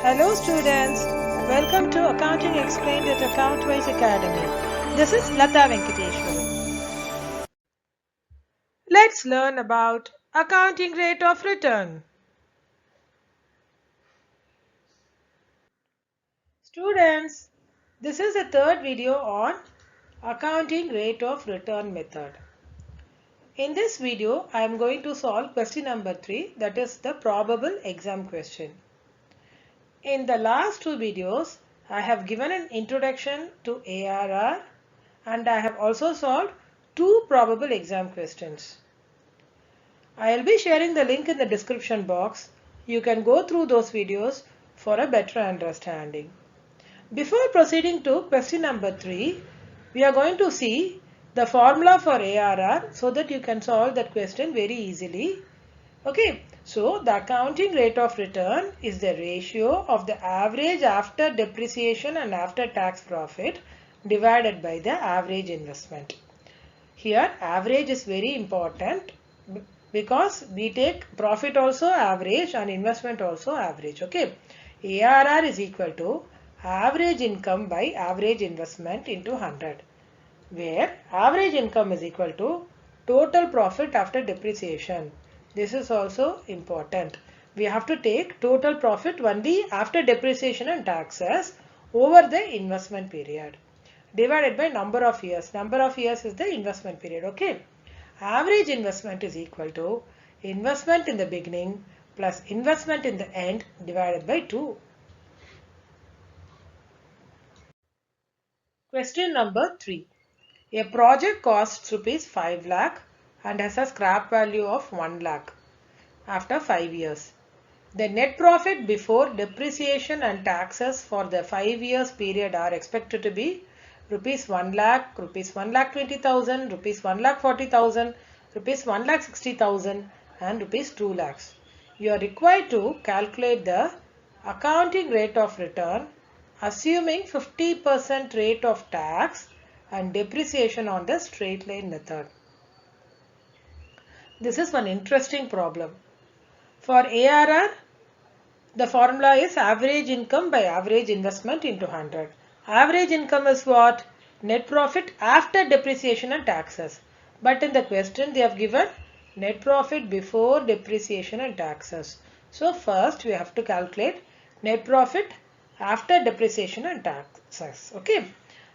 Hello students, welcome to Accounting Explained at Accountwise Academy. This is Latha Venkateshwaran. Let's learn about accounting rate of return. Students, this is the third video on accounting rate of return method. In this video, I am going to solve question number 3, that is the probable exam question. In the last two videos, I have given an introduction to ARR and I have also solved two probable exam questions. I will be sharing the link in the description box. You can go through those videos for a better understanding. Before proceeding to question number 3, we are going to see the formula for ARR so that you can solve that question very easily. Okay, so the accounting rate of return is the ratio of the average after depreciation and after tax profit divided by the average investment. Here average is very important because we take profit also average and investment also average. Okay, ARR is equal to average income by average investment into 100, where average income is equal to total profit after depreciation. This is also important. We have to take total profit only after depreciation and taxes over the investment period divided by number of years. Number of years is the investment period. Okay. Average investment is equal to investment in the beginning plus investment in the end divided by 2. Question number 3. A project costs rupees 5 lakh and has a scrap value of 1 lakh after 5 years. The net profit before depreciation and taxes for the 5 years period are expected to be rupees 1 lakh, rupees 1 lakh 20,000, rupees 1 lakh 40,000, rupees 1 lakh 60,000 and rupees 2 lakhs. You are required to calculate the accounting rate of return assuming 50% rate of tax and depreciation on the straight line method. This is one interesting problem. For ARR, the formula is average income by average investment into 100. Average income is what? Net profit after depreciation and taxes. But in the question they have given net profit before depreciation and taxes. So first we have to calculate net profit after depreciation and taxes. Okay.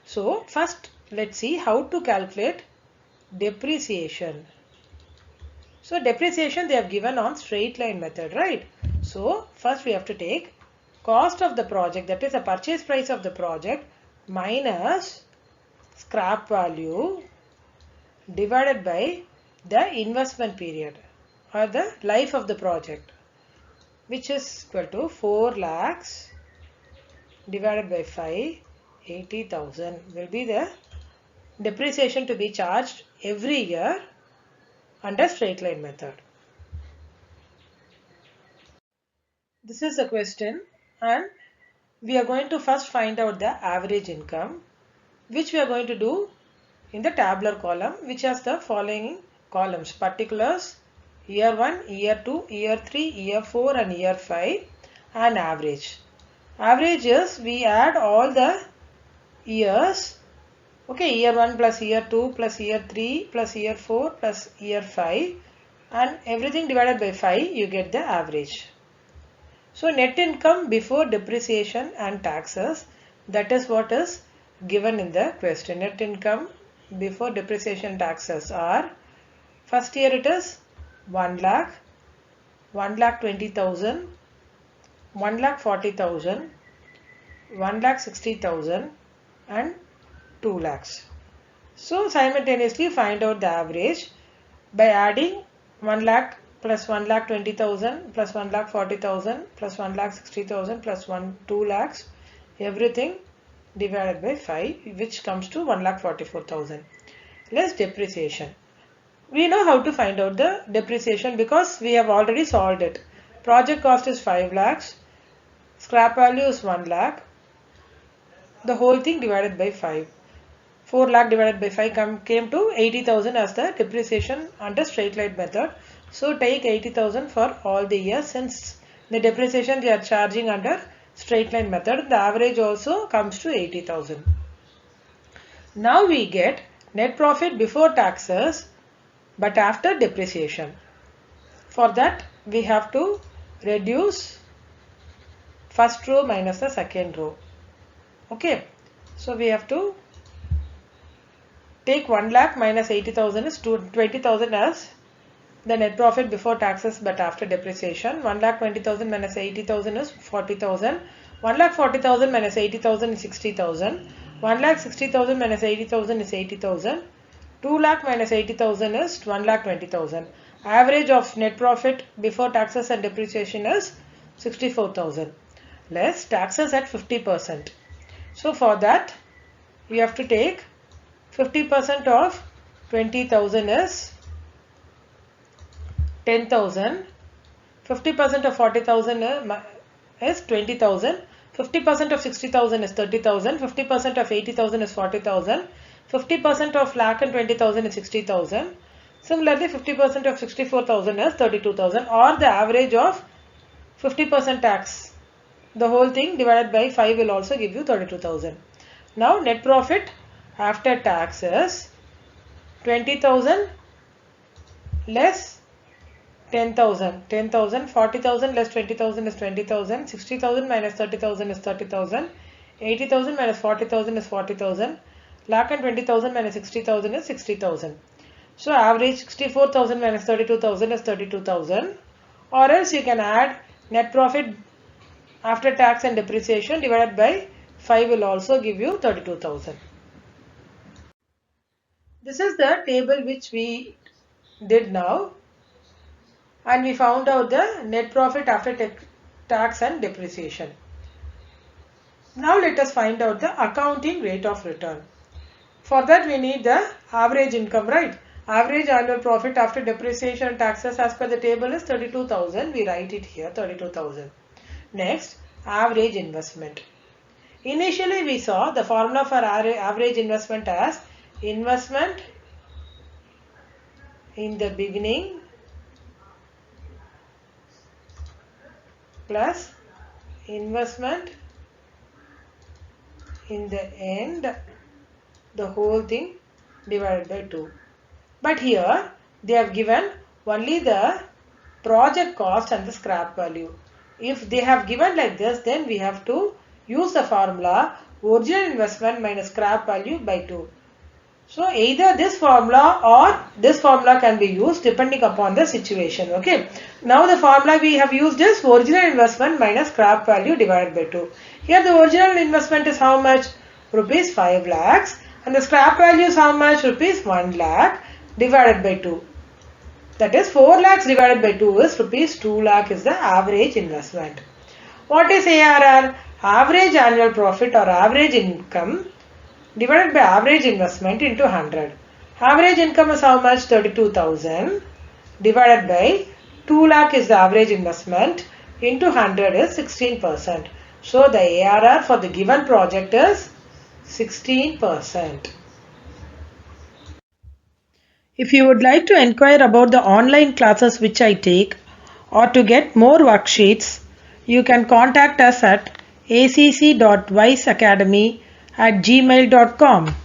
So first let's see how to calculate depreciation. So depreciation they have given on straight line method, right? So first we have to take cost of the project, that is the purchase price of the project minus scrap value divided by the investment period or the life of the project, which is equal to 4 lakhs divided by 5, 80,000 will be the depreciation to be charged every year under straight line method. This is the question and we are going to first find out the average income, which we are going to do in the tabular column, which has the following columns: particulars, year 1, year 2, year 3, year 4 and year 5, and average. Average is we add all the years. Okay, year 1 plus year 2 plus year 3 plus year 4 plus year 5 and everything divided by 5, you get the average. So net income before depreciation and taxes, that is what is given in the question. Net income before depreciation taxes are, first year it is 1 lakh, 1 lakh 20,000, 1 lakh 40,000, 1 lakh 60,000 and 2 lakhs. So simultaneously find out the average by adding 1 lakh plus 1 lakh 20,000 plus 1 lakh 40,000 plus 1 lakh 60,000 plus 2 lakhs, everything divided by 5, which comes to 1 lakh 44,000 less depreciation. We know how to find out the depreciation because we have already solved it. Project cost is 5 lakhs, scrap value is 1 lakh, the whole thing divided by 5. 4 lakh divided by 5 came to 80,000 as the depreciation under straight line method. So take 80,000 for all the years since the depreciation they are charging under straight line method. The average also comes to 80,000. Now we get net profit before taxes but after depreciation. For that we have to reduce first row minus the second row. Okay, so we have to take 1 lakh minus 80,000 is 20,000 as the net profit before taxes but after depreciation. 1,20,000 minus 80,000 is 40,000. 1,40,000 minus 80,000 is 60,000. 1,60,000 minus 80,000 is 80,000. 2 lakh minus 80,000 is 1,20,000. Average of net profit before taxes and depreciation is 64,000. Less taxes at 50%. So for that we have to take 50% of 20,000 is 10,000. 50% of 40,000 is 20,000. 50% of 60,000 is 30,000. 50% of 80,000 is 40,000. 50% of lakh and 20,000 is 60,000. Similarly, 50% of 64,000 is 32,000, or the average of 50% tax. The whole thing divided by 5 will also give you 32,000. Now net profit after tax is 20,000 less 10,000. 10,000, 40,000 less 20,000 is 20,000. 60,000 minus 30,000 is 30,000. 80,000 minus 40,000 is 40,000. Lakh and 20,000 minus 60,000 is 60,000. So average 64,000 minus 32,000 is 32,000. Or else you can add net profit after tax and depreciation divided by 5 will also give you 32,000. This is the table which we did now, and we found out the net profit after tax and depreciation. Now let us find out the accounting rate of return. For that we need the average income, right? Average annual profit after depreciation and taxes as per the table is 32,000. We write it here, 32,000. Next, average investment. Initially we saw the formula for average investment as investment in the beginning plus investment in the end, the whole thing divided by 2. But here they have given only the project cost and the scrap value. If they have given like this, then we have to use the formula original investment minus scrap value by 2. So either this formula or this formula can be used depending upon the situation. Okay. Now the formula we have used is original investment minus scrap value divided by 2. Here the original investment is how much? Rupees 5 lakhs. And the scrap value is how much? Rupees 1 lakh divided by 2. That is 4 lakhs divided by 2 is rupees 2 lakh is the average investment. What is ARR? Average annual profit or average income divided by average investment into 100. Average income is how much? 32,000 divided by 2 lakh is the average investment into 100 is 16%. So the ARR for the given project is 16%. If you would like to inquire about the online classes which I take or to get more worksheets, you can contact us at acc.wiseacademy@gmail.com.